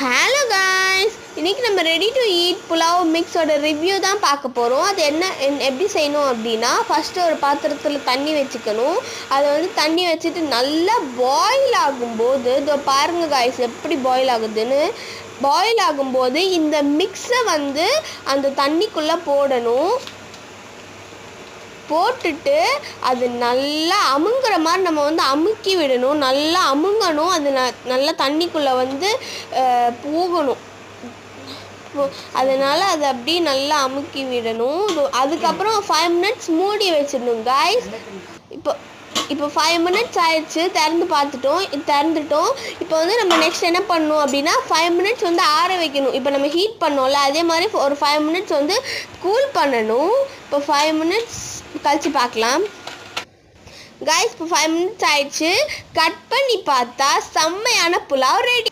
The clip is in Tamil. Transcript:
ஹலோ காய்ஸ், இன்றைக்கி நம்ம ரெடி டு ஈட் புலாவ் மிக்ஸோட ரிவ்யூ தான் பார்க்க போகிறோம். அது எப்படி செய்யணும் அப்படின்னா, ஃபஸ்ட்டு ஒரு பாத்திரத்தில் தண்ணி வச்சுக்கணும். அதை தண்ணி வச்சுட்டு நல்லா பாயில் ஆகும்போது, இதோ பாருங்கள் காய்ஸ் எப்படி பாயில் ஆகுதுன்னு. பாயில் ஆகும்போது இந்த மிக்ஸை அந்த தண்ணிக்குள்ளே போடணும். போட்டுட்டு அது நல்லா அமுங்குற மாதிரி நம்ம அமுக்கி விடணும். நல்லா அமுங்கணும். அது நல்லா தண்ணிக்குள்ளே போகணும். அதனால் அதை அப்படியே நல்லா அமுக்கி விடணும். அதுக்கப்புறம் 5 மினிட்ஸ் மூடி வச்சிடணும் காய்ஸ். இப்போ 5 மினிட்ஸ் ஆயிடுச்சு. திறந்துட்டோம். இப்போ நம்ம நெக்ஸ்ட் என்ன பண்ணணும் அப்படின்னா, 5 மினிட்ஸ் ஆற வைக்கணும். இப்போ நம்ம ஹீட் பண்ணோம்ல, அதே மாதிரி ஒரு 5 மினிட்ஸ் கூல் பண்ணணும். இப்போ 5 மினிட்ஸ் கழிச்சு பார்க்கலாம் காய்ஸ். இப்போ 5 மினிட்ஸ் ஆயிடுச்சு. கட் பண்ணி பார்த்தா செம்மையான புலாவ் ரெடி.